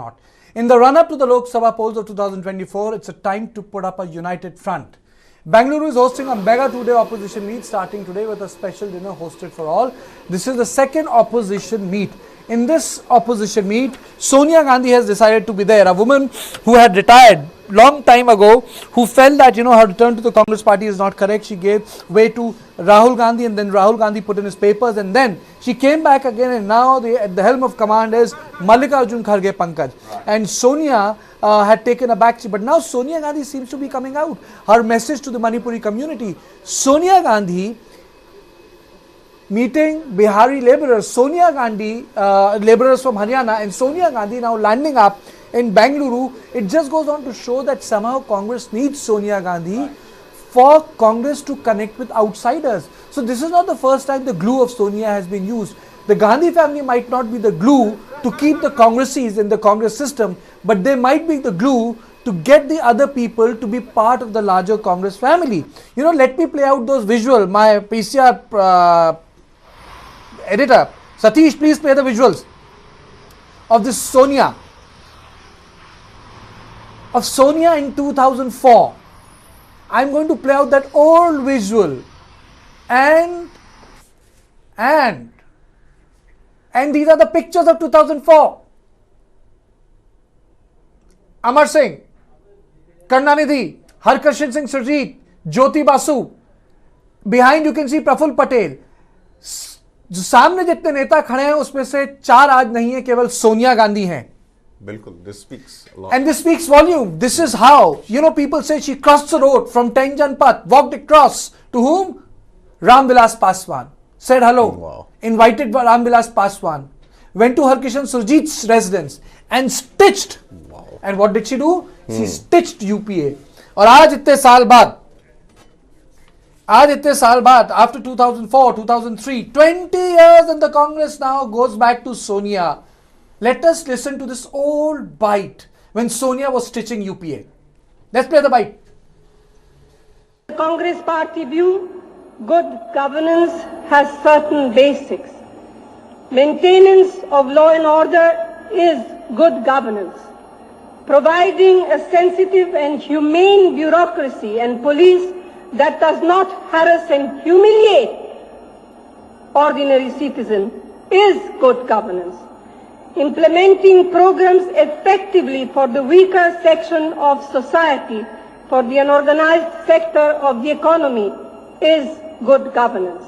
not. In the run-up to the Lok Sabha polls of 2024, it's a time to put up a united front. Bengaluru is hosting a mega two-day opposition meet starting today with a special dinner hosted for all. This is the second opposition meet. In this opposition meet, Sonia Gandhi has decided to be there, a woman who had retired long time ago, who felt that, her return to the Congress party is not correct. She gave way to Rahul Gandhi, and then Rahul Gandhi put in his papers, and then she came back again, and now at the helm of command is Mallikarjun Kharge Pankaj. And Sonia had taken a back seat, but now Sonia Gandhi seems to be coming out. Her message to the Manipuri community: Sonia Gandhi meeting Bihari labourers, Sonia Gandhi, labourers from Haryana, and Sonia Gandhi now landing up in Bengaluru. It just goes on to show that somehow Congress needs Sonia Gandhi for Congress to connect with outsiders. So this is not the first time the glue of Sonia has been used. The Gandhi family might not be the glue to keep the Congresses in the Congress system, but they might be the glue to get the other people to be part of the larger Congress family. Let me play out those visuals. My PCR editor, Satish, please play the visuals of this Sonia. Of Sonia in 2004. I'm going to play out that old visual. And these are the pictures of 2004. Amar Singh, Karnanidhi, Harkarshan Singh Surjeet, Jyoti Basu. Behind you can see Praful Patel. जो सामने जितने नेता खड़े हैं उसमें से 4 आज नहीं है, केवल सोनिया गांधी हैं. बिल्कुल, this speaks a lot. And this speaks volume. This is how, people say she crossed the road from Tenjan Path, walked across to whom? Ram Vilas Paswan. Said hello. Wow. Invited Ram Vilas Paswan. Went to Harkishan Surjeet's residence and stitched. Wow. And what did she do? She stitched UPA. और आज इतने साल बाद, after 2004, 2003, 20 years, and the Congress now goes back to Sonia. Let us listen to this old bite when Sonia was stitching UPA. Let's play the bite. The Congress party view, good governance has certain basics. Maintenance of law and order is good governance. Providing a sensitive and humane bureaucracy and police that does not harass and humiliate ordinary citizens is good governance. Implementing programs effectively for the weaker section of society, for the unorganized sector of the economy, is good governance.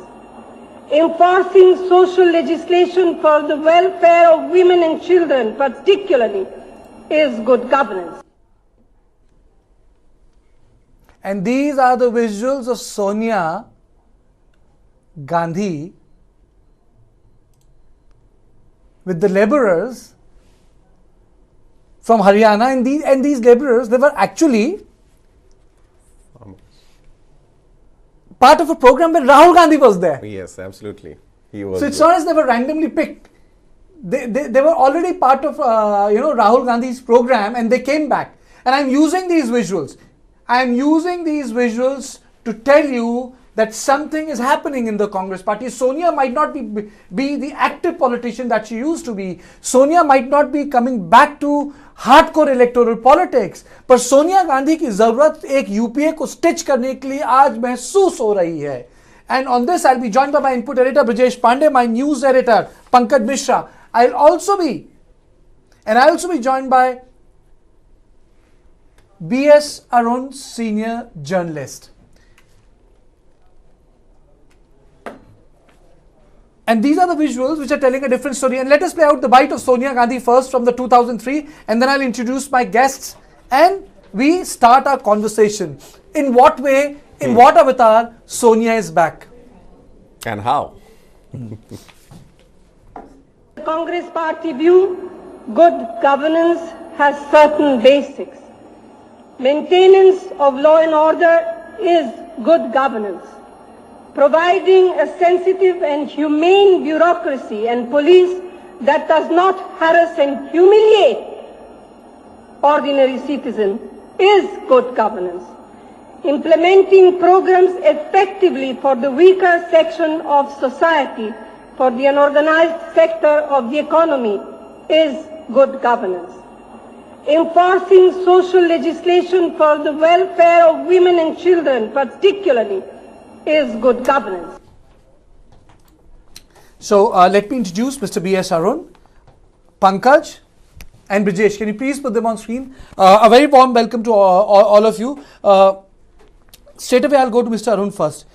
Enforcing social legislation for the welfare of women and children particularly is good governance. And these are the visuals of Sonia Gandhi with the labourers from Haryana, and these labourers, they were actually part of a program where Rahul Gandhi was there. Yes, absolutely. He was. So it's not as they were randomly picked. They were already part of Rahul Gandhi's program, and they came back. And I'm using these visuals. I'm using these visuals to tell you that something is happening in the Congress party. Sonia might not be the active politician that she used to be. Sonia might not be coming back to hardcore electoral politics. पर सोनिया गांधी की जरूरत एक UPA को stitch करने के लिए आज महसूस हो रही है. And on this, I'll be joined by my input editor Brijesh Pandey, my news editor Pankaj Mishra. I'll also be joined by BS Arun, Senior Journalist. And these are the visuals which are telling a different story. And let us play out the bite of Sonia Gandhi first from the 2003, and then I'll introduce my guests and we start our conversation. In what way, in what avatar Sonia is back? And how? The Congress party view, good governance has certain basics. Maintenance of law and order is good governance. Providing a sensitive and humane bureaucracy and police that does not harass and humiliate ordinary citizens is good governance. Implementing programs effectively for the weaker section of society, for the unorganized sector of the economy, is good governance. enforcing social legislation for the welfare of women and children particularly, is good governance. So let me introduce Mr. BS Arun, Pankaj and Brijesh. Can you please put them on screen? A very warm welcome to all of you. Straight away I'll go to Mr. Arun first.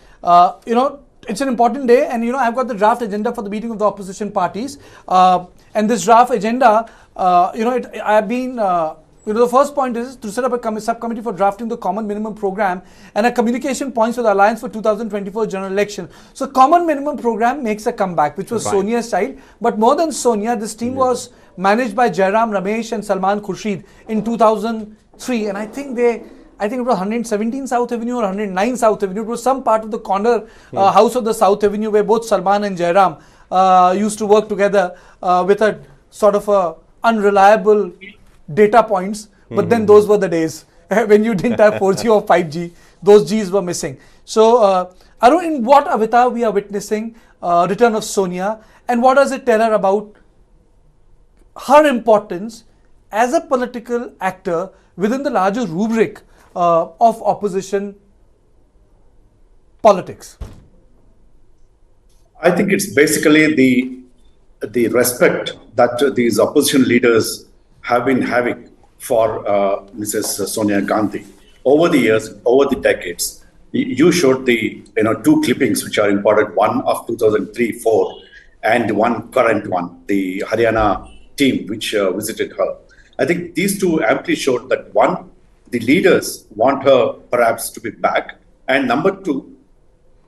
It's an important day, and I've got the draft agenda for the meeting of the opposition parties, and this draft agenda, I've been, the first point is to set up a subcommittee for drafting the common minimum program and a communication points for the Alliance for 2024 general election. So common minimum program makes a comeback, which was right. Sonia's side, but more than Sonia, this team was managed by Jairam Ramesh and Salman Khurshid in 2003, and I think it was 117 South Avenue or 109 South Avenue. It was some part of the corner house of the South Avenue where both Salman and Jairam used to work together with a sort of a unreliable data points. But then those were the days when you didn't have 4G or 5G. Those Gs were missing. So, Arun, in what avatar we are witnessing Return of Sonia, and what does it tell her about her importance as a political actor within the larger rubric of opposition politics? I think it's basically the respect that these opposition leaders have been having for Mrs. Sonia Gandhi over the years, over the decades. You showed the two clippings which are important, one of 2003-4 and one current one, the Haryana team which visited her. I think these two amply showed that one, the leaders want her perhaps to be back, and number two,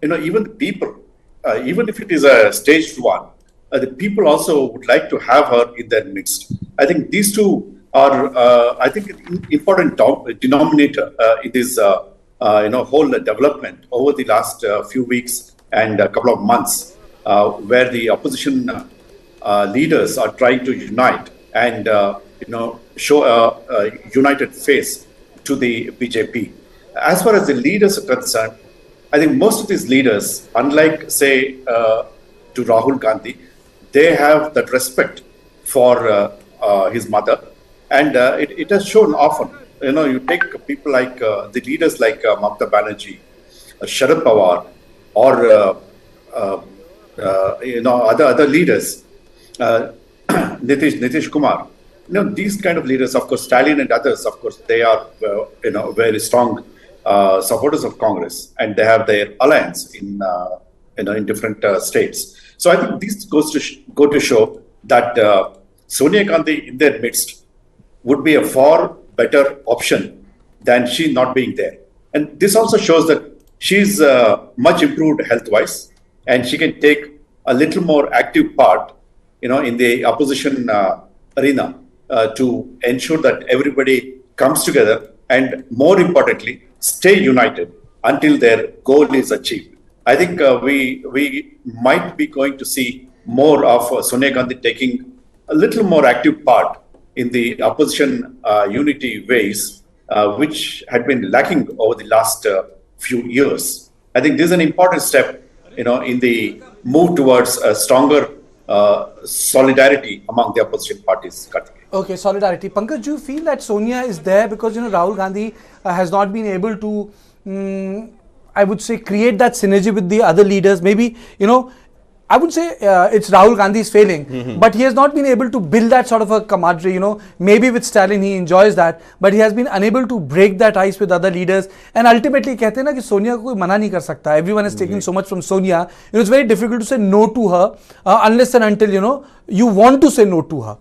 even the people, even if it is a staged one, the people also would like to have her in their midst. I think these two are, an important denominator in this, whole development over the last few weeks and a couple of months, where the opposition leaders are trying to unite and, show a united face to the BJP. As far as the leaders are concerned, I think most of these leaders, unlike, say, to Rahul Gandhi, they have that respect for his mother, and it has shown often. You take people like the leaders like Mamata Banerjee, Sharad Pawar, or other leaders, Nitish Kumar. These kind of leaders, of course, Stalin and others, of course, they are very strong supporters of Congress, and they have their alliance in different states. So I think this goes to go to show that Sonia Gandhi in their midst would be a far better option than she not being there. And this also shows that she's much improved health-wise, and she can take a little more active part, in the opposition arena to ensure that everybody comes together and, more importantly, stay united until their goal is achieved. I think we might be going to see more of Sonia Gandhi taking a little more active part in the opposition unity ways, which had been lacking over the last few years. I think this is an important step, in the move towards a stronger solidarity among the opposition parties. Okay, solidarity. Pankaj, do you feel that Sonia is there because, Rahul Gandhi has not been able to, I would say, create that synergy with the other leaders? Maybe, I would say it's Rahul Gandhi's failing, but he has not been able to build that sort of a camaraderie, maybe with Stalin he enjoys that, but he has been unable to break that ice with other leaders, and ultimately कहते हैं ना कि सोनिया को कोई मना नहीं कर सकता. Everyone is taking so much from Sonia. It's very difficult to say no to her unless and until, you want to say no to her.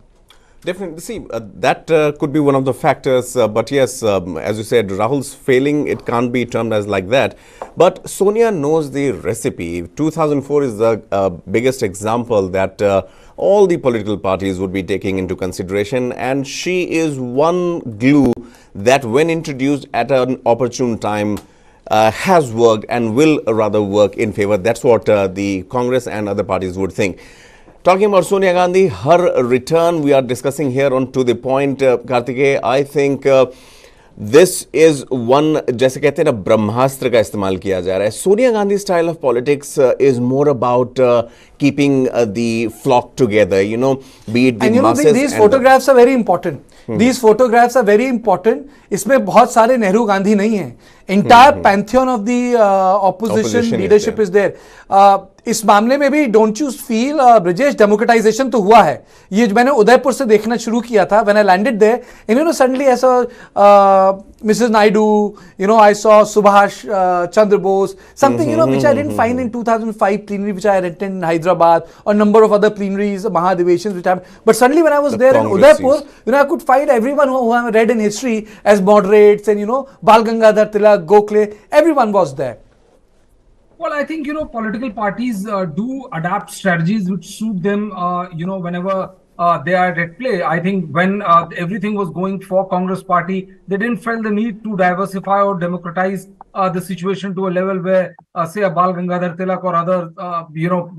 Definitely. See, that could be one of the factors. But yes, as you said, Rahul's failing, it can't be termed as like that. But Sonia knows the recipe. 2004 is the biggest example that all the political parties would be taking into consideration. And she is one glue that, when introduced at an opportune time, has worked and will rather work in favor. That's what the Congress and other parties would think. Talking about Sonia Gandhi, her return, we are discussing here on To The Point, Kartikeya. I think this is one, जैसे कहते हैं ना, ब्रह्मास्त्र का इस्तेमाल किया जा रहा है. Sonia Gandhi's style of politics is more about keeping the flock together, be it the masses. These photographs are very important. These photographs are very important. इसमें बहुत सारे नेहरू गांधी नहीं हैं. Entire pantheon of the opposition leadership is there. इस मामले में भी don't you feel Brijesh democratisation तो हुआ है. ये मैंने उदयपुर से देखना शुरू किया था. When I landed there, you know, suddenly I saw Mrs. Naidu, you know, I saw Subhash Chandra Bose, something, you know, which I didn't find in 2005 plenary, which I attended in Hyderabad, or number of other plenaries, Mahadiveshans, which happened. But suddenly when I was there in Udaipur, you know, I could find everyone who I read in history as moderates, and, you know, Bal Gangadhar Tilak, Gokhale, everyone was there. Well, I think, you know, political parties do adapt strategies which suit them, you know, whenever they are at play. I think when everything was going for Congress party, they didn't feel the need to diversify or democratize the situation to a level where, say, a Bal Gangadhar Tilak or other, you know,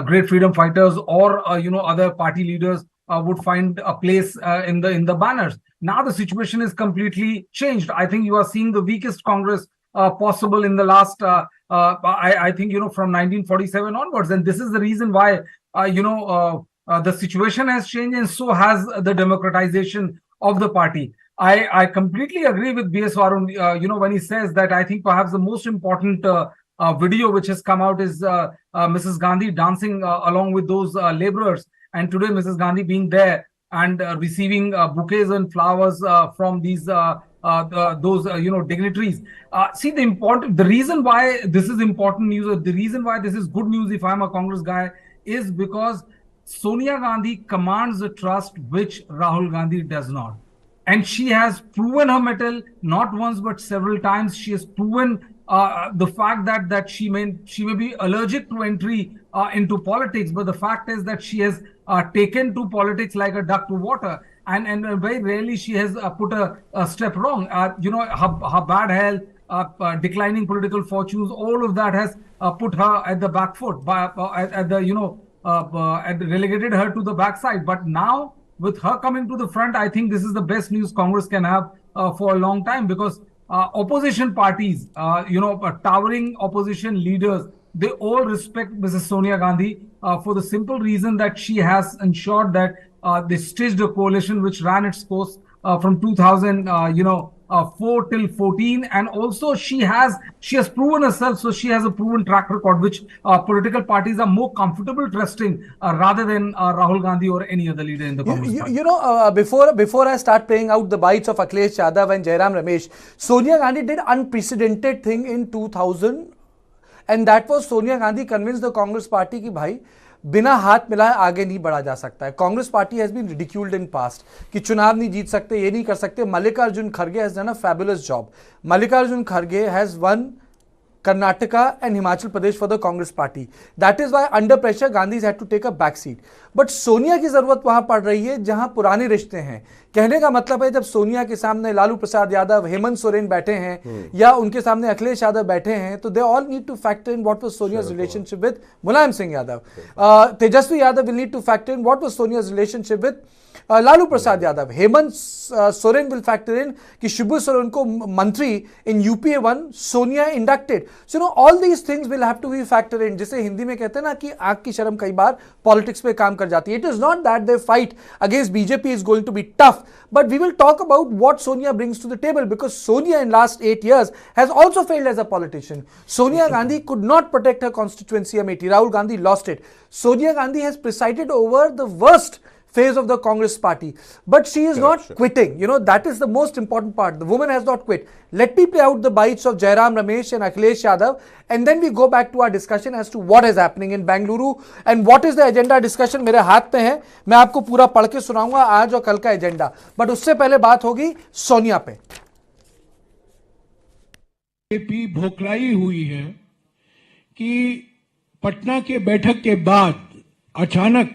great freedom fighters or, you know, other party leaders would find a place in the banners. Now the situation is completely changed. I think you are seeing the weakest Congress possible in the last, I think, you know, from 1947 onwards. And this is the reason why, you know, the situation has changed, and so has the democratization of the party. I completely agree with BS Arun, you know, when he says that I think perhaps the most important video which has come out is Mrs. Gandhi dancing along with those laborers. And today Mrs. Gandhi being there and receiving bouquets and flowers from these those you know, dignitaries. See, the reason why this is important news, or the reason why this is good news if I'm a Congress guy, is because Sonia Gandhi commands a trust which Rahul Gandhi does not. And she has proven her mettle not once but several times. She has proven the fact that she may be allergic to entry into politics, but the fact is that she has taken to politics like a duck to water. And very rarely she has put a step wrong. You know, her bad health, declining political fortunes, all of that has put her at the back foot, at the, you know, relegated her to the backside. But now, with her coming to the front, I think this is the best news Congress can have for a long time, because opposition parties, you know, towering opposition leaders, they all respect Mrs. Sonia Gandhi for the simple reason that she has ensured that they staged a coalition which ran its course from 2004 till 14, and also she has proven herself. So she has a proven track record which political parties are more comfortable trusting rather than Rahul Gandhi or any other leader in the Congress party. You know, before I start playing out the bites of Akhilesh Yadav and Jairam Ramesh, Sonia Gandhi did unprecedented thing in 2000, and that was Sonia Gandhi convinced the Congress party कि भाई बिना हाथ मिलाए आगे नहीं बढ़ा जा सकता है. Congress party has been ridiculed in past कि चुनाव नहीं जीत सकते, ये नहीं कर सकते. मल्लिकार्जुन खड़गे has done a fabulous job. Mallikarjun खड़गे has won Karnataka and Himachal Pradesh for the Congress party. That is why under pressure Gandhis had to take a back seat. But Sonia की जरूरत वहां पड़ रही है जहां पुराने रिश्ते हैं. कहने का मतलब है जब सोनिया के सामने लालू प्रसाद यादव, हेमंत सोरेन बैठे हैं या उनके सामने अखिलेश यादव बैठे हैं, तो they all need to factor in what was Sonia's relationship with Mulayam Singh Yadav. Tejashwi Yadav will need to factor in what was Sonia's relationship with Lalu Prasad Yadav. Hemant Soren will factor in कि शिबू सोरेन को मंत्री in UPA 1 Sonia inducted. So no all these things will have to be factor in. जिसे हिंदी में कहते हैं ना कि आंख की शर्म कई बार पॉलिटिक्स पे काम कर जाती है. It is not that they fight against BJP is going to be tough, but we will talk about what Sonia brings to the table, because Sonia in last 8 years has also failed as a politician. Sonia Gandhi could not protect her constituency Amethi. Rahul Gandhi lost it. Sonia Gandhi has presided over the worst phase of the Congress party, but she is not quitting. You know, that is the most important part. The woman has not quit. Let me play out the bites of Jairam Ramesh and Akhilesh Yadav, and then we go back to our discussion as to what is happening in Bengaluru and what is the agenda discussion. मेरे हाथ पे है, मैं आपको पूरा पढ़ के सुनाऊंगा आज और कल का एजेंडा, बट उससे पहले बात होगी सोनिया पे. बीजेपी भोकलाई हुई है कि पटना के बैठक के बाद अचानक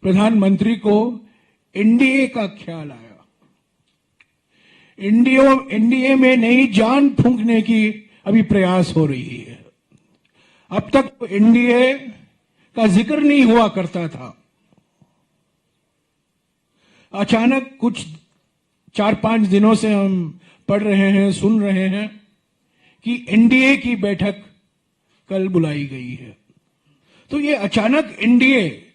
प्रधानमंत्री को एनडीए का ख्याल आया. एनडीए में नई जान फूंकने की अभी प्रयास हो रही है. अब तक तो एनडीए का जिक्र नहीं हुआ करता था. अचानक कुछ 4-5 दिनों से हम पढ़ रहे हैं, सुन रहे हैं कि एनडीए की बैठक कल बुलाई गई है. तो ये अचानक एनडीए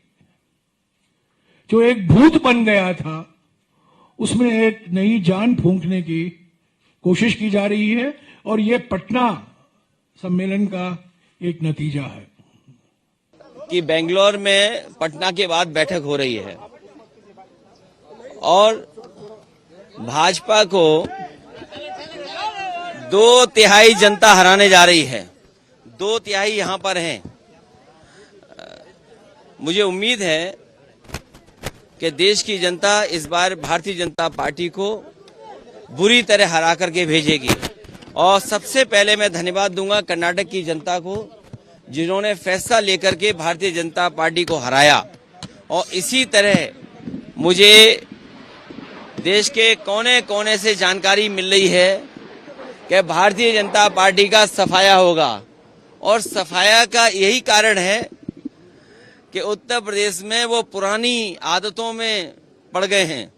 जो एक भूत बन गया था, उसमें एक नई जान फूंकने की कोशिश की जा रही है और ये पटना सम्मेलन का एक नतीजा है कि बेंगलोर में पटना के बाद बैठक हो रही है और भाजपा को 2/3 जनता हराने जा रही है। 2/3 यहां पर हैं। मुझे उम्मीद है कि देश की जनता इस बार भारतीय जनता पार्टी को बुरी तरह हरा करके भेजेगी और सबसे पहले मैं धन्यवाद दूंगा कर्नाटक की जनता को, जिन्होंने फैसला लेकर के भारतीय जनता पार्टी को हराया। और इसी तरह मुझे देश के कोने कोने से जानकारी मिल रही है कि भारतीय जनता पार्टी का सफाया होगा और सफाया का यही कारण है कि उत्तर प्रदेश में वो पुरानी आदतों में पड़ गए हैं।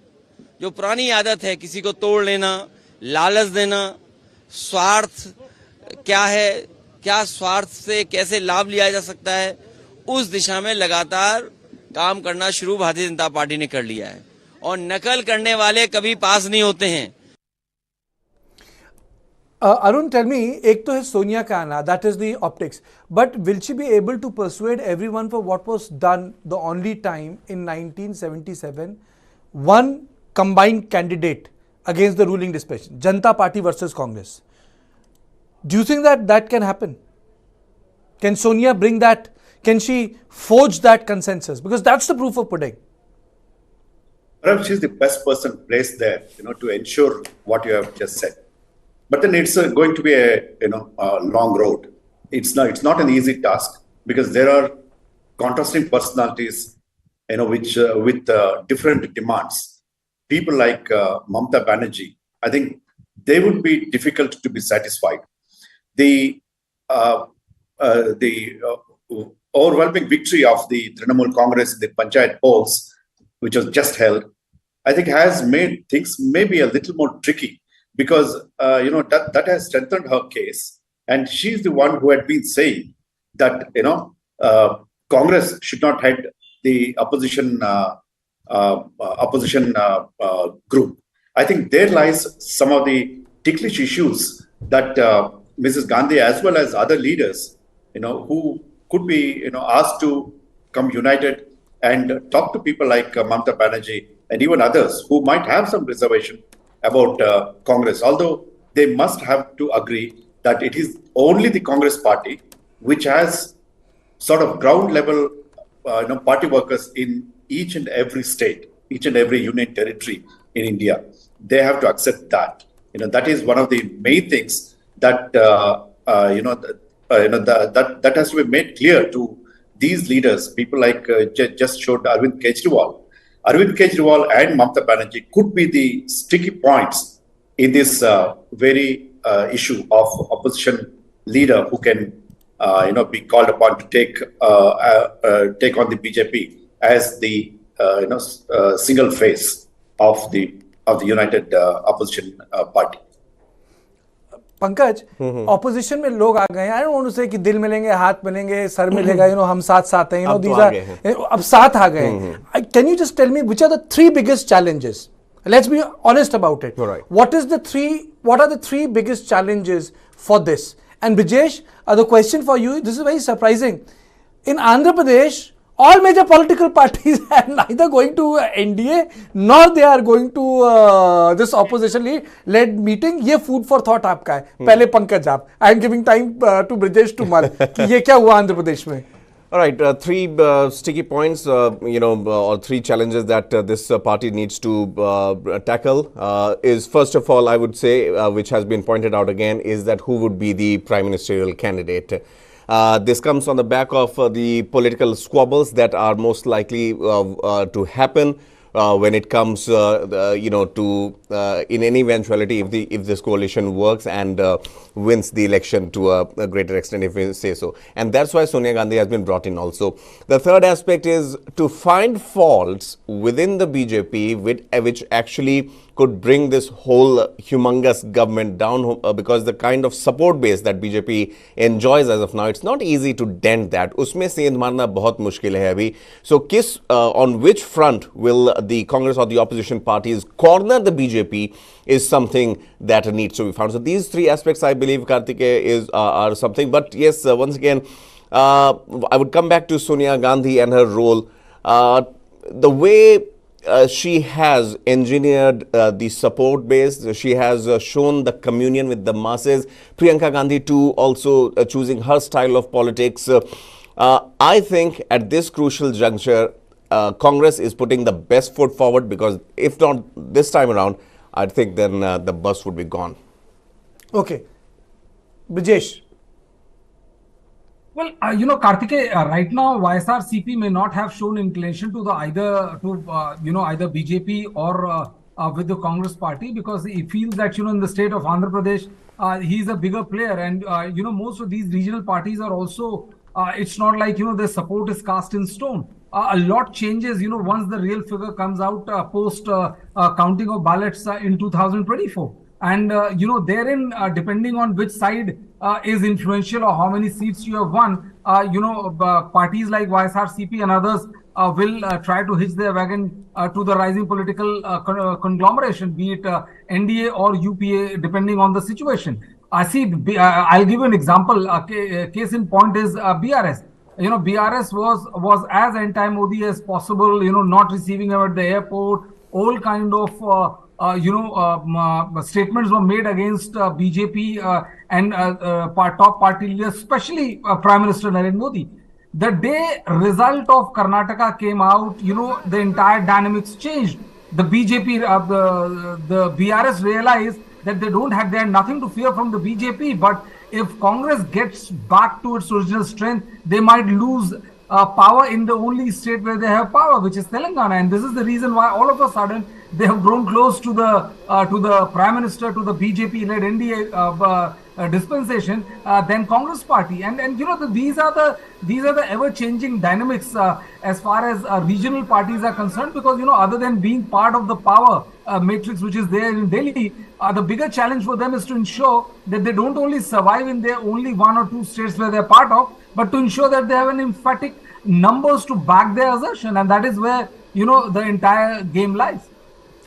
जो पुरानी आदत है, किसी को तोड़ लेना, लालच देना, स्वार्थ क्या है, क्या स्वार्थ से कैसे लाभ लिया जा सकता है, उस दिशा में लगातार काम करना शुरू भारतीय जनता पार्टी ने कर लिया है और नकल करने वाले कभी पास नहीं होते हैं। Arun, tell me, एक तो है सोनिया का आना, that is the optics, but will she be able to persuade everyone for what was done the only time in 1977, one combined candidate against the ruling dispensation, Janata Party versus Congress? Do you think that that can happen? Can Sonia bring that? Can she forge that consensus? Because that's the proof of pudding. Perhaps she's the best person placed there, to ensure what you have just said. But then it's going to be a long road. It's not an easy task because there are contrasting personalities, which with different demands. People like Mamata Banerjee, I think they would be difficult to be satisfied. The overwhelming victory of the Trinamool Congress in the Panchayat polls, which was just held, I think has made things maybe a little more tricky because that has strengthened her case, and she's the one who had been saying that Congress should not head the opposition group. I think there lies some of the ticklish issues that Mrs. Gandhi, as well as other leaders, who could be asked to come united and talk to people like Mamata Banerjee and even others who might have some reservation about Congress, although they must have to agree that it is only the Congress party which has sort of ground level party workers in each and every state, each and every union territory in India. They have to accept that. That is one of the main things that that has to be made clear to these leaders. People like just showed Arvind Kejriwal. Arvind Kejriwal and Mamata Banerjee could be the sticky points in this very issue of opposition leader who can be called upon to take on the BJP as the single face of the united opposition party. Pankaj, opposition में लोग आ गए हैं, I don't want to से कि दिल मिलेंगे, हाथ मिलेंगे, सर मिलेगा, हम साथ साथ हैं, अब साथ आ गए हैं. Can you just tell me which are the three biggest challenges? Let's be honest about it. Right. What are the three biggest challenges for this? And Brijesh, the question for you, this is very surprising. In Andhra Pradesh, all major political parties are neither going to NDA nor they are going to this opposition-led meeting. ये food for thought आपका है. पहले पंकज आप. I am giving time to Brijesh to mal कि ये क्या हुआ आंध्र प्रदेश में? All right, three sticky points, or three challenges that this party needs to tackle is, first of all, I would say, which has been pointed out again, is that who would be the prime ministerial candidate. This comes on the back of the political squabbles that are most likely to happen when it comes, to in any eventuality, if this coalition works and wins the election to a greater extent, if we say so. And that's why Sonia Gandhi has been brought in also. The third aspect is to find faults within the BJP which actually could bring this whole humongous government down, because the kind of support base that BJP enjoys as of now, it's not easy to dent that. Usme सेंध मारना बहुत मुश्किल है अभी. So on which front will the Congress or the opposition parties corner the BJP is something that needs to be found. So these three aspects, I believe, Kartikeya, are something. But yes, once again, I would come back to Sonia Gandhi and her role. The way she has engineered the support base, she has shown the communion with the masses. Priyanka Gandhi too, also choosing her style of politics. I think at this crucial juncture, Congress is putting the best foot forward, because if not this time around, I think then the bus would be gone. Okay. Brijesh. Well, Kartikeya, right now, YSRCP may not have shown inclination to either BJP or with the Congress party, because he feels that, in the state of Andhra Pradesh, he's a bigger player. And, most of these regional parties are also, it's not like, their support is cast in stone. A lot changes, once the real figure comes out post counting of ballots in 2024. And, therein, depending on which side is influential or how many seats you have won, parties like YSRCP and others will try to hitch their wagon to the rising political conglomeration, be it NDA or UPA, depending on the situation. I'll give you an example. Case in point is BRS. BRS was as anti-Modi as possible, not receiving him at the airport. All kind of statements were made against BJP and top party leaders, especially Prime Minister Narendra Modi. The day result of Karnataka came out, the entire dynamics changed. The BJP, the BRS realized that they had nothing to fear from the BJP, but if Congress gets back to its original strength, they might lose power in the only state where they have power, which is Telangana. And this is the reason why all of a sudden they have grown close to the Prime Minister, to the BJP-led NDA dispensation, than Congress party. And these are the ever-changing dynamics as far as regional parties are concerned, because other than being part of the power matrix which is there in Delhi, the bigger challenge for them is to ensure that they don't only survive in their only one or two states where they're part of, but to ensure that they have an emphatic numbers to back their assertion, and that is where the entire game lies.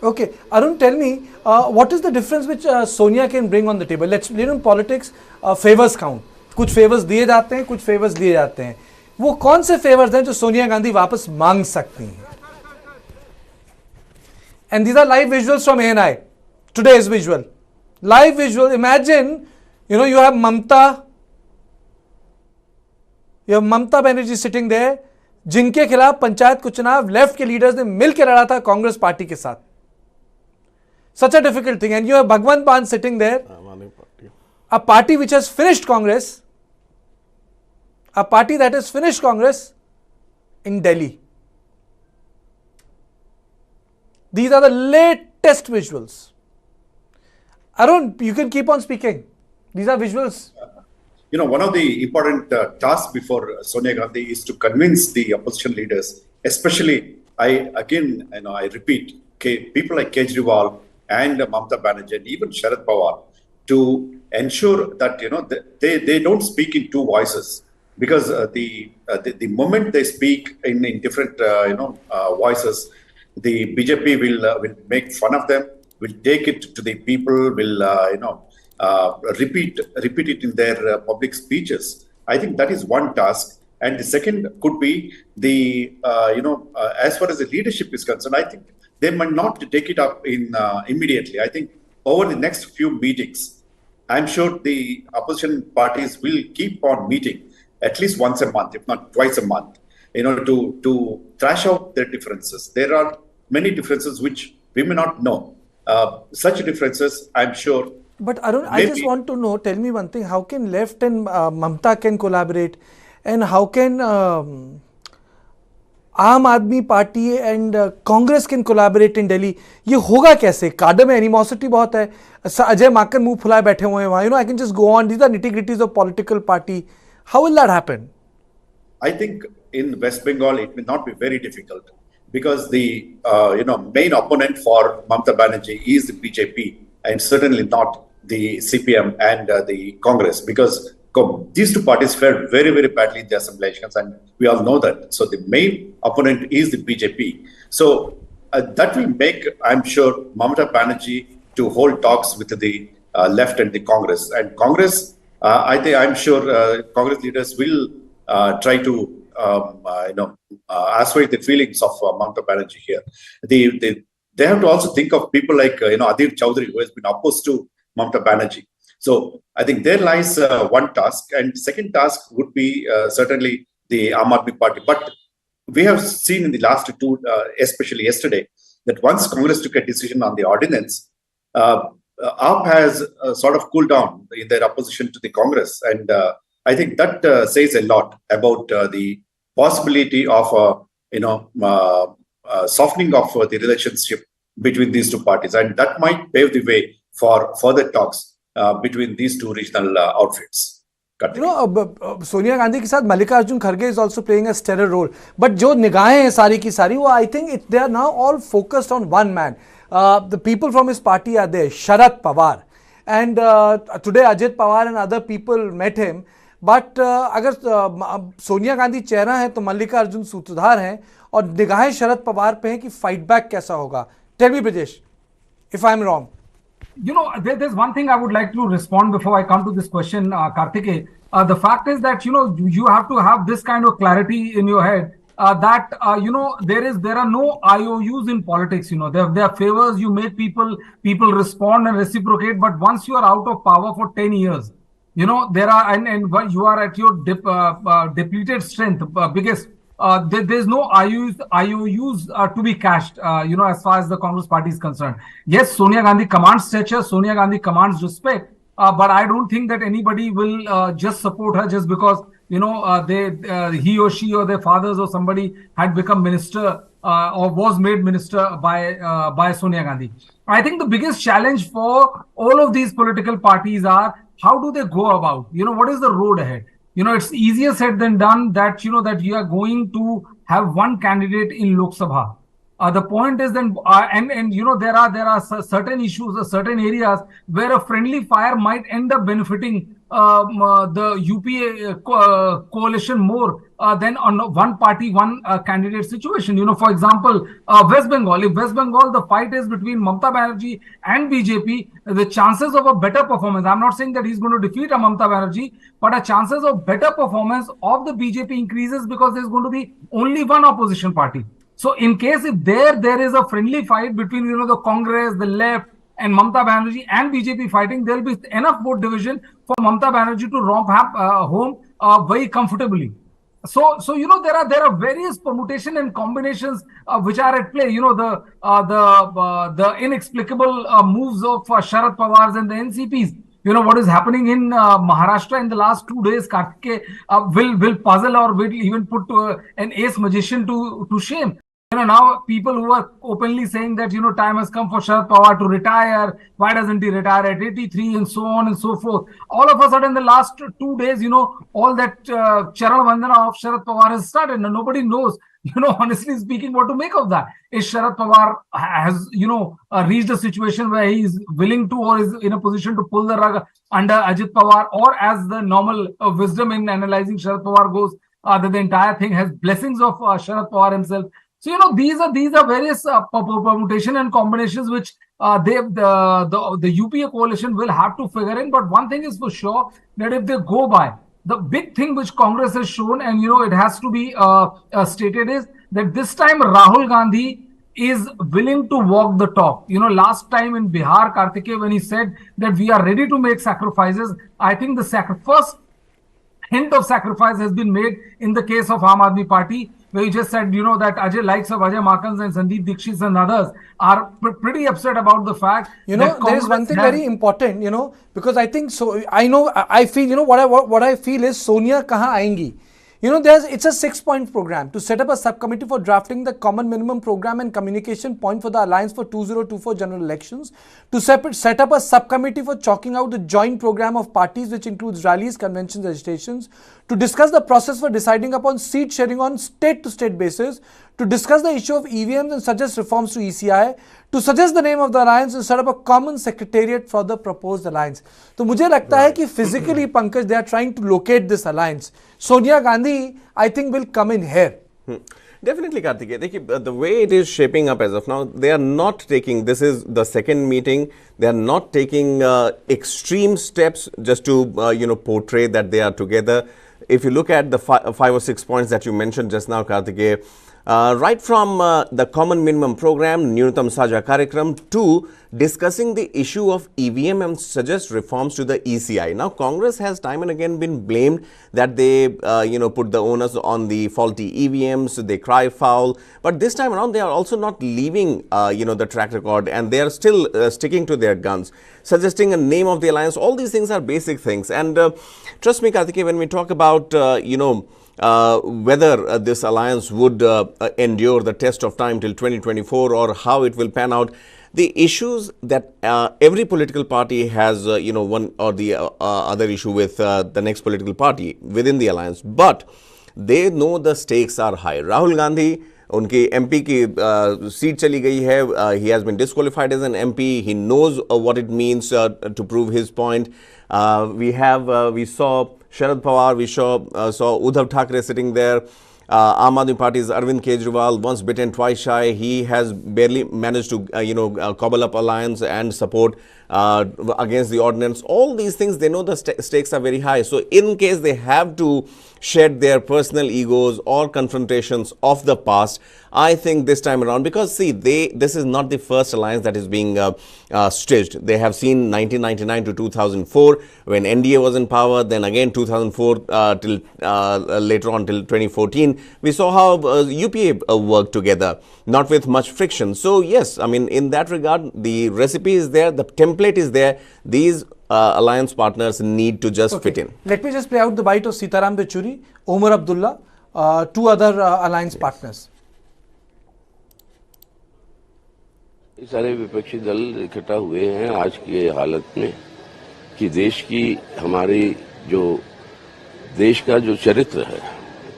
Okay, Arun, tell me, what is the difference which Sonia can bring on the table? Let's, in politics, favors count. कुछ favors दिए जाते हैं, कुछ favors दिए जाते हैं. वो कौन से favors हैं जो सोनिया गांधी वापस मांग सकती हैं? And these are live visuals from ANI. Today's visual. Live visual. Imagine, you have Mamta. You have Mamta Banerjee sitting there, जिनके खिलाफ पंचायत को चुनाव लेफ्ट के लीडर्स ने मिलकर लड़ा था कांग्रेस पार्टी के साथ. Such a difficult thing. And you have Bhagwant Maan sitting there, a party which has finished Congress, a party that has finished Congress in Delhi. These are the latest visuals. Arun, you can keep on speaking. These are visuals. One of the important tasks before Sonia Gandhi is to convince the opposition leaders, especially, I repeat, people like Kejriwal and Mamata Banerjee and even Sharad Pawar, to ensure that they don't speak in two voices, because the moment they speak in different voices, the BJP will make fun of them, will take it to the people, will repeat it in their public speeches. I think that is one task. And the second could be the as far as the leadership is concerned, I think they might not take it up in immediately. I think over the next few meetings, I'm sure the opposition parties will keep on meeting at least once a month, if not twice a month, to thrash out their differences. There are many differences which we may not know. Such differences, I'm sure. But Arun, I just want to know, tell me one thing, how can left and Mamta can collaborate, and how can Aam Aadmi Party and Congress can collaborate in Delhi? ये होगा कैसे? Cadre में animosity बहुत है. अजय माकन मुंह फुलाए बैठे हुए हैं वहाँ. I can just go on. These are nitty-gritties of political party. How will that happen? I think in West Bengal it may not be very difficult, because the main opponent for Mamata Banerjee is the BJP, and certainly not the CPM and the Congress, because these two parties fared very, very badly in the assembly elections, and we all know that. So the main opponent is the BJP. So that will make, I'm sure, Mamata Banerjee to hold talks with the left and the Congress. And Congress, I'm sure Congress leaders will try to assuage the feelings of Mamata Banerjee here. They have to also think of people like Adil Chaudhary, who has been opposed to Mamata Banerjee. So I think there lies one task, and second task would be certainly the Aam Aadmi Party. But we have seen in the last two, especially yesterday, that once Congress took a decision on the ordinance, AAP has sort of cooled down in their opposition to the Congress, and I think that says a lot about the possibility of softening of the relationship between these two parties, and that might pave the way for further talks between these two regional outfits. Sonia Gandhi के साथ मल्लिकार्जुन खड़गे is also playing a stellar role, but जो निगाहें हैं सारी की सारी, वो I think they are now all focused on one man. The people from his party are there, Sharad Pawar, and today Ajit Pawar and other people met him. But अगर सोनिया गांधी चेहरा है तो मल्लिकार्जुन सूत्रधार हैं, और निगाहें शरद पवार पे हैं कि फाइट बैक कैसा होगा. Tell me, Brijesh, if I'm wrong. There's one thing I would like to respond before I come to this question, Karthike. The fact is that, you have to have this kind of clarity in your head that, there are no IOUs in politics. There are favors you make people respond and reciprocate. But once you are out of power for 10 years, there are, and you are at your depleted strength, biggest. There's no IOUs to be cashed, as far as the Congress party is concerned. Yes, Sonia Gandhi commands stature, Sonia Gandhi commands respect, but I don't think that anybody will just support her just because, he or she or their fathers or somebody had become minister or was made minister by Sonia Gandhi. I think the biggest challenge for all of these political parties are, how do they go about, what is the road ahead? It's easier said than done that, that you are going to have one candidate in Lok Sabha. The point is then, there are certain issues or certain areas where a friendly fire might end up benefiting the UPA coalition more than on one party, one candidate situation. For example, West Bengal. If West Bengal, the fight is between Mamata Banerjee and BJP, the chances of a better performance, I'm not saying that he's going to defeat Mamata Banerjee, but the chances of better performance of the BJP increases because there's going to be only one opposition party. So in case if there is a friendly fight between, the Congress, the left, and Mamata Banerjee and BJP fighting, there will be enough vote division for Mamata Banerjee to romp home very comfortably. So there are various permutation and combinations which are at play. The inexplicable moves of Sharad Pawars and the NCPs. What is happening in Maharashtra in the last 2 days, Karthike, will puzzle or will even put an ace magician to shame. Now people who are openly saying that, time has come for Sharad Pawar to retire. Why doesn't he retire at 83 and so on and so forth? All of a sudden, the last 2 days, all that Charan Vandana of Sharad Pawar has started and nobody knows, honestly speaking, what to make of that. Is Sharad Pawar has, reached a situation where he is willing to or is in a position to pull the rug under Ajit Pawar, or as the normal wisdom in analyzing Sharad Pawar goes, that the entire thing has blessings of Sharad Pawar himself. So, these are various permutation and combinations which the UPA coalition will have to figure in. But one thing is for sure, that if they go by, the big thing which Congress has shown, and, it has to be stated, is that this time Rahul Gandhi is willing to walk the talk. Last time in Bihar, Karthike, when he said that we are ready to make sacrifices, I think the first hint of sacrifice has been made in the case of Aam Aadmi Party, where he just said, that Ajay, likes of Ajay Makans and Sandeep Dikshit and others are pretty upset about the fact that there is one thing very important, because I think so. I feel, what I feel is Sonia kahan aayingi. It's a 6-point program to set up a subcommittee for drafting the common minimum program and communication point for the alliance for 2024 general elections, to set up a subcommittee for chalking out the joint program of parties, which includes rallies, conventions, agitations, to discuss the process for deciding upon seat sharing on state-to-state basis, to discuss the issue of EVMs and suggest reforms to ECI, to suggest the name of the alliance and set up a common secretariat for the proposed alliance. तो मुझे लगता है कि physically, Pankaj, they are trying to locate this alliance. Sonia Gandhi, I think, will come in here. Definitely, Karthikeya. The way it is shaping up as of now, they are not taking, this is the second meeting, they are not taking extreme steps just to, portray that they are together. If you look at the 5 or 6 points that you mentioned just now, Karthikeya, right from the common minimum program, Nyunatam Saja Karyakram, to discussing the issue of EVM and suggest reforms to the ECI. Now, Congress has time and again been blamed that they, put the onus on the faulty EVMs, they cry foul. But this time around, they are also not leaving, the track record, and they are still sticking to their guns, suggesting a name of the alliance. All these things are basic things. And trust me, Karthikeya, when we talk about, whether this alliance would endure the test of time till 2024 or how it will pan out, the issues that every political party has, one or the other issue with the next political party within the alliance, but they know the stakes are high. Rahul Gandhi, उनकी MP की seat चली गई है. He has been disqualified as an MP. He knows what it means to prove his point. We saw Sharad Pawar, we saw Uddhav Thackeray sitting there. Aam Aadmi Party's Arvind Kejriwal, once bitten, twice shy. He has barely managed to, cobble up alliance and support against the ordinance. All these things, they know the stakes are very high. So in case they have to shed their personal egos or confrontations of the past, I think this time around, because see, this is not the first alliance that is being stitched. They have seen 1999 to 2004 when NDA was in power, then again 2004 till later on till 2014. We saw how UPA worked together, not with much friction. So yes, I mean, in that regard, the recipe is there, the template is there. These alliance partners need to just fit in. Let me just play out the bite of Sitaram Yechury, Omar Abdullah, two other alliance partners. सारे विपक्षी दल इकट्ठा हुए हैं आज की हालत में कि देश की हमारी जो देश का जो चरित्र है,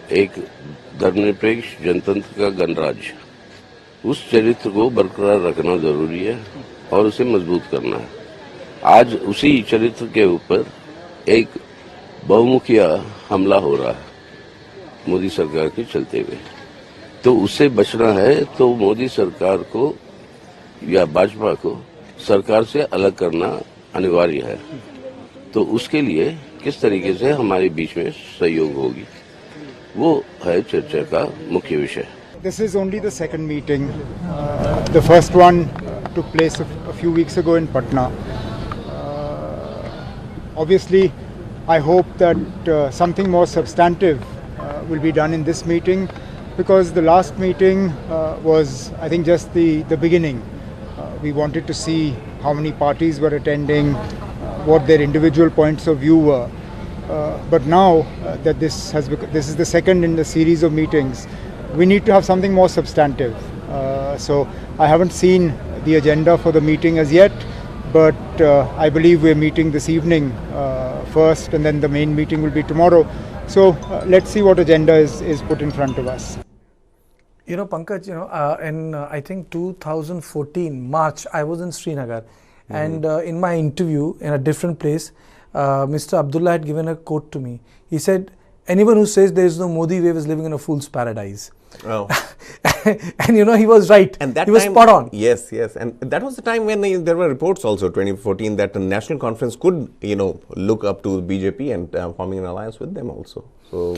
एक धर्मनिरपेक्ष जनतंत्र का गणराज्य, उस चरित्र को बरकरार रखना जरूरी है और उसे मजबूत करना है. आज उसी चरित्र के ऊपर एक बहुमुखिया हमला हो रहा है मोदी सरकार के चलते हुए. तो उससे बचना है तो मोदी सरकार को या भाजपा को सरकार से अलग करना अनिवार्य है. तो उसके लिए किस तरीके से हमारे बीच में सहयोग होगी, वो है चर्चा का मुख्य विषय. This is only the second meeting. The first one took place a few weeks ago in Patna. Obviously, I hope that something more substantive will be done in this meeting, because the last meeting was, I think, just the beginning. We wanted to see how many parties were attending, what their individual points of view were. But now that this is the second in the series of meetings, we need to have something more substantive. So I haven't seen the agenda for the meeting as yet, but I believe we're meeting this evening first, and then the main meeting will be tomorrow. So let's see what agenda is put in front of us. You know, Pankaj, in I think 2014 March, I was in Srinagar, and in my interview in a different place, Mr. Abdullah had given a quote to me. He said, "Anyone who says there is no Modi wave is living in a fool's paradise." Oh. And he was right. And he was spot on. Yes. And that was the time when there were reports also, 2014, that the National Conference could, look up to BJP and forming an alliance with them also. So.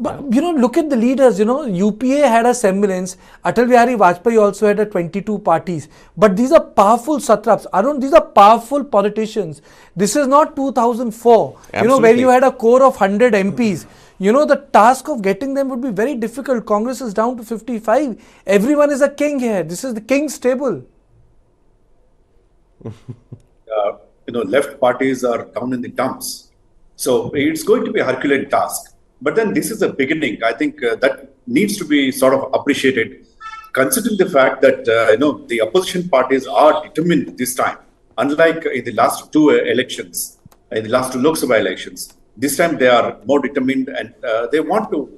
But, look at the leaders, UPA had a semblance. Atal Bihari Vajpayee also had 22 parties. But these are powerful satraps. Arun, these are powerful politicians. This is not 2004, where you had a core of 100 MPs. The task of getting them would be very difficult. Congress is down to 55. Everyone is a king here. This is the king's table. Left parties are down in the dumps. So it's going to be a Herculean task. But then this is a beginning. I think that needs to be sort of appreciated, considering the fact that, the opposition parties are determined this time. Unlike in the last two elections, in the last two Lok Sabha elections, this time they are more determined and they want to,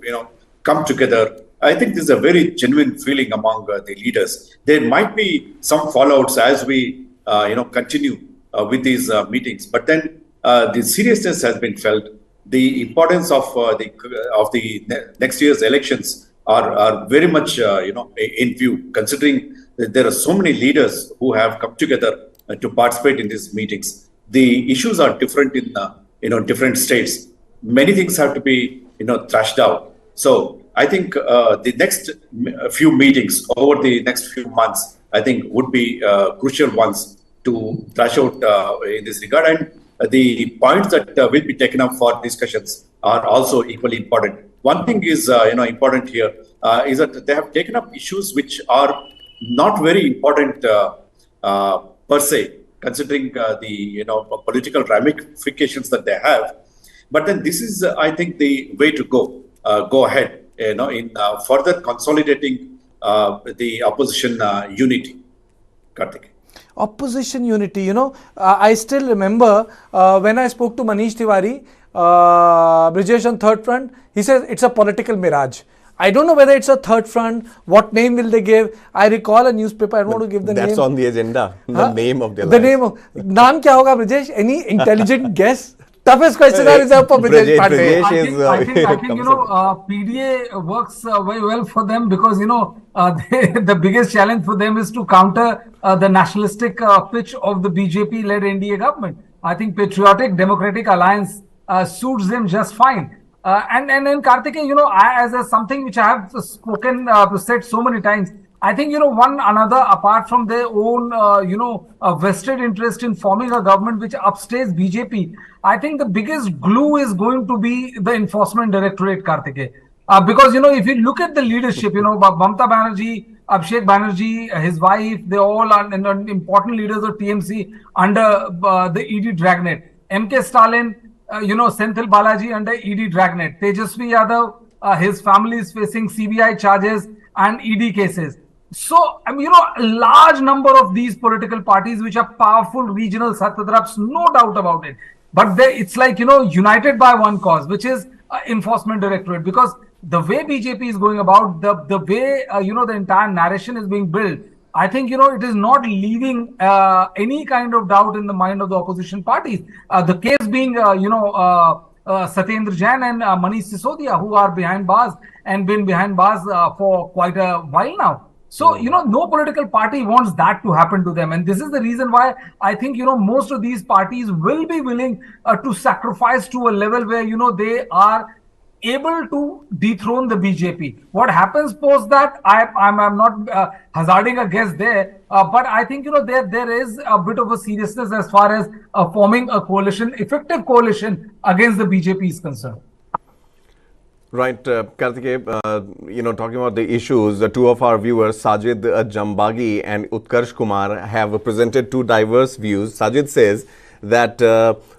come together. I think this is a very genuine feeling among the leaders. There might be some fallouts as we, continue with these meetings. But then the seriousness has been felt. The importance of the next year's elections are very much in view, considering that there are so many leaders who have come together to participate in these meetings. The issues are different in different states. Many things have to be thrashed out. So I think the next few meetings over the next few months, I think, would be crucial ones to thrash out in this regard. And the points that will be taken up for discussions are also equally important. One thing is important here is that they have taken up issues which are not very important per se, considering the political ramifications that they have. But then this is, I think, the way to go ahead, in further consolidating the opposition unity. Karthik. Opposition unity, I still remember when I spoke to Manish Tiwari, Brijesh on Third Front, he says it's a political mirage. I don't know whether it's a third front, what name will they give? I recall a newspaper, I don't want to give the name. That's on the agenda, the name of the alliance. The name of, naam kya hoga, Brijesh? Any intelligent guess? Toughest question I reserve for Brijesh Pandey. I think PDA works very well for them because, the biggest challenge for them is to counter the nationalistic pitch of the BJP-led NDA government. I think Patriotic Democratic Alliance suits them just fine. And Karthikeyan, as something which I have said so many times, I think, one another, apart from their own, vested interest in forming a government which upstays BJP, I think the biggest glue is going to be the Enforcement Directorate, Karthikeyan. Because, if you look at the leadership, Mamata Banerjee, Abhishek Banerjee, his wife, they all are important leaders of TMC under the ED Dragnet. MK Stalin, Senthil Balaji under ED Dragnet. Tejasvi Yadav, his family is facing CBI charges and ED cases. So, a large number of these political parties, which are powerful regional Satyadraps, no doubt about it. But it's like, united by one cause, which is Enforcement Directorate. Because the way BJP is going about, the way, the entire narration is being built, I think, it is not leaving any kind of doubt in the mind of the opposition parties. The case being, Satyendra Jain and Manish Sisodia, who are behind bars and been behind bars for quite a while now. So, no political party wants that to happen to them. And this is the reason why I think, most of these parties will be willing to sacrifice to a level where, they are able to dethrone the BJP. What happens post that, I'm not hazarding a guess there, but I think, there is a bit of a seriousness as far as forming a coalition, effective coalition against the BJP is concerned. Right, Karthikeyan, talking about the issues, the two of our viewers, Sajid Jambagi and Utkarsh Kumar, have presented two diverse views. Sajid says that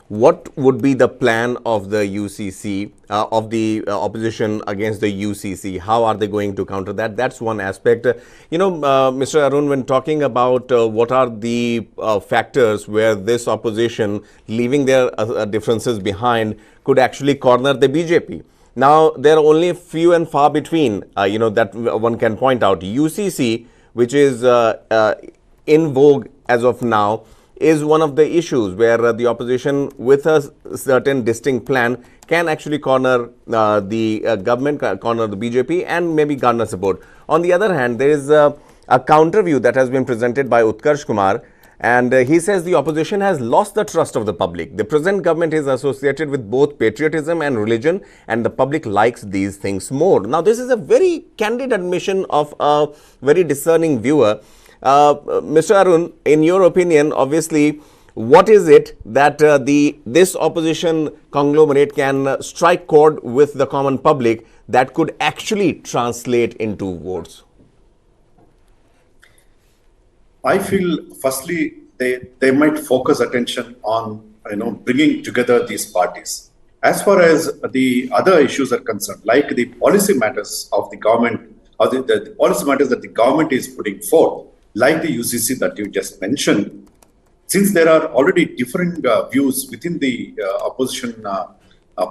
what would be the plan of the UCC, of the opposition against the UCC? How are they going to counter that? That's one aspect. Mr. Arun, when talking about what are the factors where this opposition, leaving their differences behind, could actually corner the BJP. Now, there are only few and far between, that one can point out. UCC, which is in vogue as of now, is one of the issues where the opposition, with a certain distinct plan, can actually corner the government, corner the BJP, and maybe garner support. On the other hand, there is a counter view that has been presented by Utkarsh Kumar, and he says the opposition has lost the trust of the public. The present government is associated with both patriotism and religion, and the public likes these things more. Now, this is a very candid admission of a very discerning viewer. Mr. Arun, in your opinion, obviously, what is it that this opposition conglomerate can strike chord with the common public that could actually translate into votes? I feel, firstly, they might focus attention on bringing together these parties. As far as the other issues are concerned, like the policy matters of the government, or the policy matters that the government is putting forth, like the UCC that you just mentioned, since there are already different views within the opposition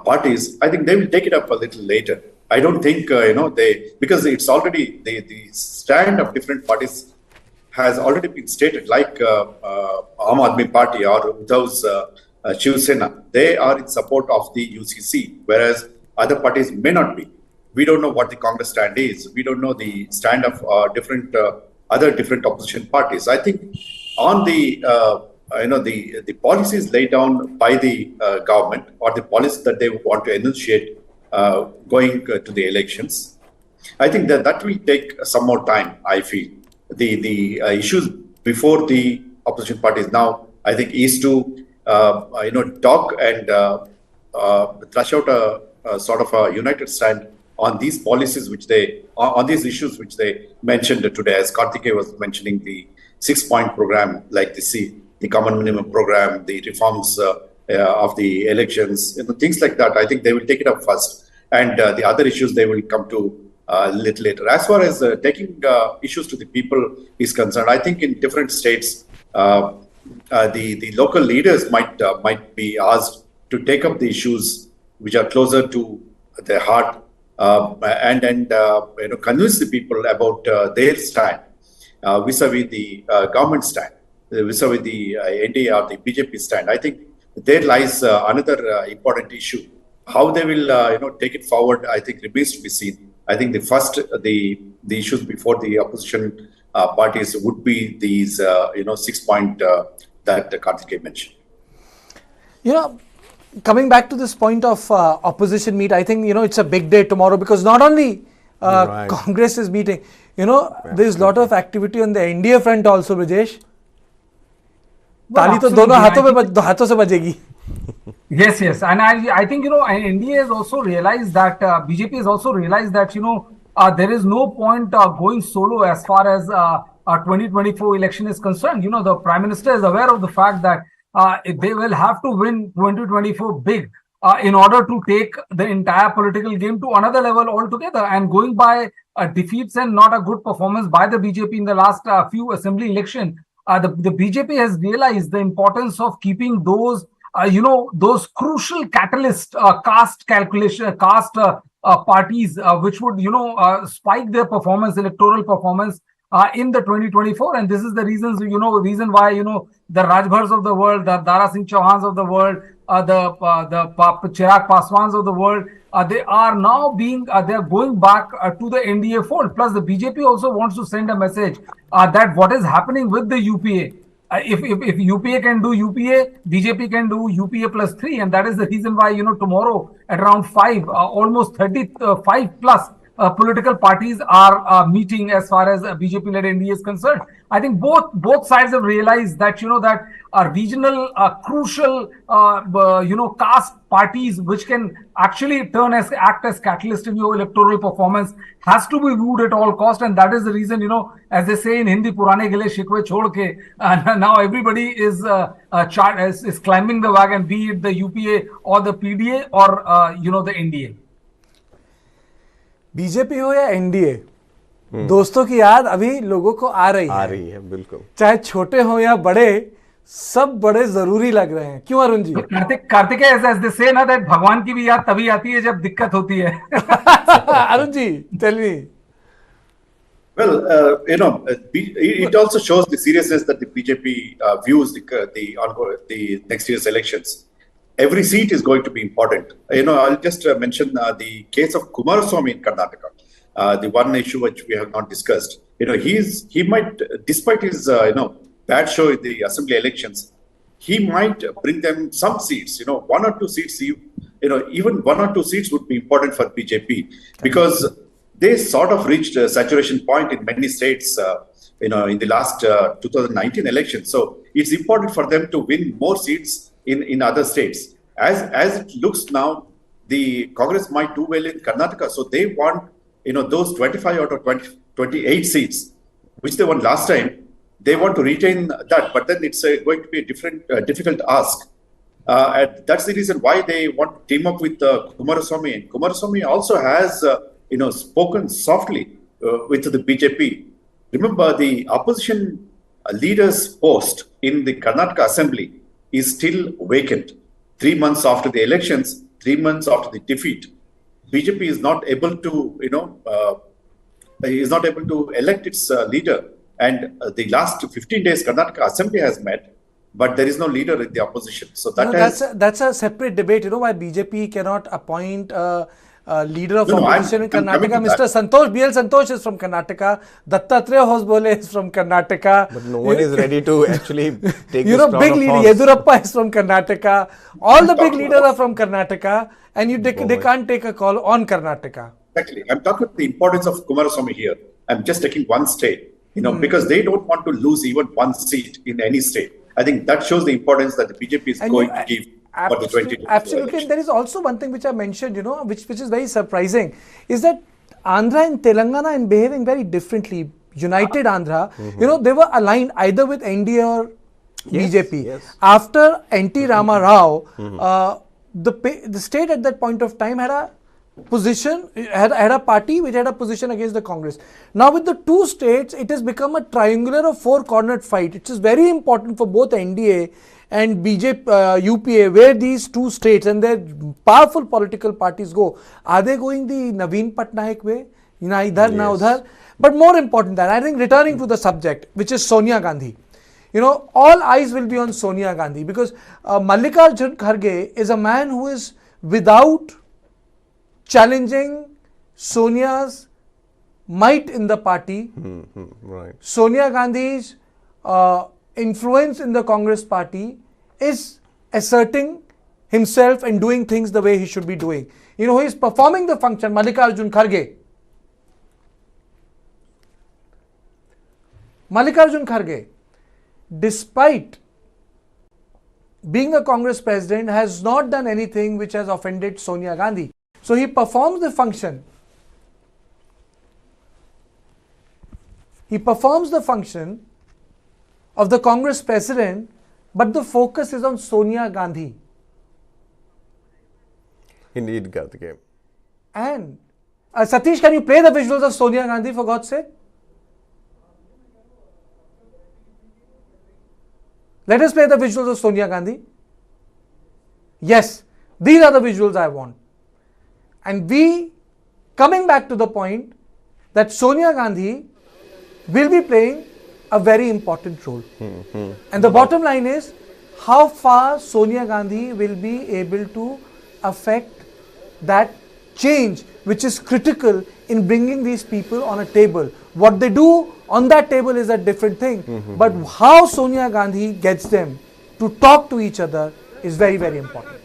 parties, I think they will take it up a little later. I don't think, because it's already, the stand of different parties has already been stated, like Aam Aadmi Party or Uddhav's Shiv Sena. They are in support of the UCC, whereas other parties may not be. We don't know what the Congress stand is. We don't know the stand of other different opposition parties. I think on the policies laid down by the government, or the policies that they want to enunciate going to the elections, I think that will take some more time. I feel the issues before the opposition parties now, I think, is to talk and thrash out a sort of a united stand on these policies on these issues which they mentioned today. As Karthikeya was mentioning, the 6-point program, like the common minimum program, the reforms of the elections, things like that. I think they will take it up first, and the other issues they will come to a little later. As far as taking issues to the people is concerned, I think in different states, the local leaders might be asked to take up the issues which are closer to their heart, and convince the people about their stand vis-a-vis the government stand, vis-a-vis the NDA or the BJP stand. I think there lies another important issue. How they will take it forward, I think, remains to be seen. I think the issues before the opposition parties would be these 6-point that Karthikeya mentioned. Coming back to this point of opposition meet, I think it's a big day tomorrow, because not only Congress is meeting, there's a lot of activity on the NDA front also, Brijesh. Tali to dono haathon se bajegi. Yes, and I think NDA has also realized that BJP has also realized that there is no point going solo as far as 2024 election is concerned. The Prime Minister is aware of the fact that they will have to win 2024 big in order to take the entire political game to another level altogether. And going by defeats and not a good performance by the BJP in the last few assembly elections, the BJP has realized the importance of keeping those those crucial catalyst caste parties which would spike their electoral performance in the 2024. And this is the reason why the Rajbhars of the world, the Dara Singh Chauhans of the world, the Chirag Paswans of the world, they are now they are going back to the NDA fold. Plus, the BJP also wants to send a message that what is happening with the UPA. If UPA can do UPA, BJP can do UPA plus 3, and that is the reason why tomorrow at around 5, almost 35 plus political parties are meeting as far as BJP-led NDA is concerned. I think both sides have realized that that regional crucial caste parties which can actually act as catalyst in your electoral performance has to be viewed at all cost, and that is the reason as they say in Hindi, purane gile shikwe chhod ke, now everybody is climbing the wagon, be it the UPA or the PDA or the NDA. BJP हो या NDA, दोस्तों की याद अभी लोगों को आ रही है बिल्कुल, चाहे छोटे हो या बड़े, सब बड़े जरूरी लग रहे हैं. क्यों Arun ji? Kartik as they say ना, that भगवान की भी याद तभी आती है जब दिक्कत होती है. Arun ji, tell me. Well, it also shows the seriousness that the BJP views the next year's elections. Every seat is going to be important. I'll just mention the case of Kumaraswamy in Karnataka, the one issue which we have not discussed. He might, despite his bad show in the assembly elections, he might bring them some seats. 1 or 2 seats. Even 1 or 2 seats would be important for BJP, because they sort of reached a saturation point in many states. In the last 2019 elections. So it's important for them to win more seats in other states. As it looks now, the Congress might do well in Karnataka, so they want those 25 out of 28 seats which they won last time. They want to retain that, but then it's going to be a difficult ask. And that's the reason why they want to team up with Kumaraswamy. And Kumaraswamy also has spoken softly with the BJP. Remember, the opposition leader's post in the Karnataka Assembly is still vacant. 3 months after the elections, 3 months after the defeat, BJP is not able to, elect its leader. And the last 15 days, Karnataka Assembly has met, but there is no leader in the opposition. So that's a separate debate. Why BJP cannot appoint leader of No, opposition in I'm coming Karnataka, to Mr. that. Santosh, BL Santosh is from Karnataka, Dattatreya Hosbole is from Karnataka. But no one is ready to actually take You this know, crown big of leader, horse. Yedurappa is from Karnataka. All the big talking leaders about- are from Karnataka, and they can't take a call on Karnataka. Exactly. I'm talking about the importance of Kumaraswamy here. I'm just taking one state, because they don't want to lose even one seat in any state. I think that shows the importance that the BJP is going to give for the 2022 Absolutely. election. And there is also one thing which I mentioned, which is very surprising, is that Andhra and Telangana are behaving very differently. United Andhra, they were aligned either with NDA or BJP. Yes. After N.T. Rama Rao, the state at that point of time had a position, had a party which had a position against the Congress. Now with the two states, it has become a triangular or four-cornered fight. It is very important for both NDA and BJP, UPA, where these two states and their powerful political parties go. Are they going the Naveen Patnaik way? Na idhar, na udhar. But more important than that, I think returning to the subject, which is Sonia Gandhi. All eyes will be on Sonia Gandhi because Mallikarjun Kharge is a man who is without challenging Sonia's might in the party. Right. Sonia Gandhi's influence in the Congress party is asserting himself and doing things the way he should be doing. He is performing the function, Mallikarjun Kharge. Mallikarjun Kharge, despite being a Congress president, has not done anything which has offended Sonia Gandhi. So he performs the function. He performs the function of the Congress president, but the focus is on Sonia Gandhi. Indeed, Karthikeyan. And Satish, can you play the visuals of Sonia Gandhi for God's sake? Let us play the visuals of Sonia Gandhi. Yes, these are the visuals I want. And coming back to the point that Sonia Gandhi will be playing a very important role. And the bottom line is how far Sonia Gandhi will be able to affect that change which is critical in bringing these people on a table. What they do on that table is a different thing. But how Sonia Gandhi gets them to talk to each other is very, very important.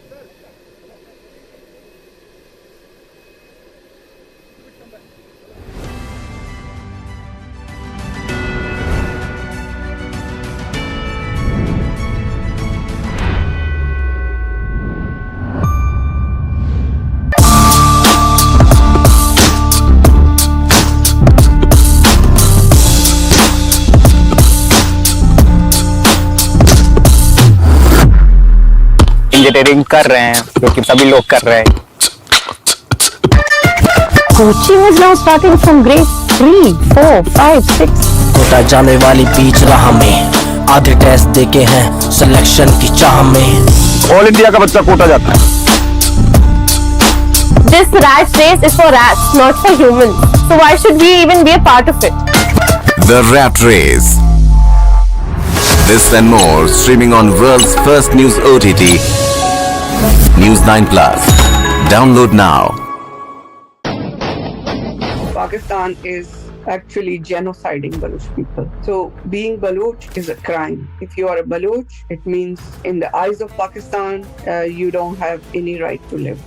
Engineering कर रहे हैं क्योंकि सभी लोग कर रहे हैं Coaching is now starting from grade 3, 4, 5, 6. Kota जाने वाली बीच राह में आधे टेस्ट देके हैं सिलेक्शन की चाह में ऑल इंडिया का बच्चा कोटा जाता है This rat race is for rats, not for humans. So why should we even be a part of it? The Rat Race. This and more streaming on world's first news OTT, News9 Plus. Download now. Pakistan is actually genociding Baloch people. So being Baloch is a crime. If you are a Baloch, it means in the eyes of Pakistan, you don't have any right to live.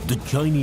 The Chinese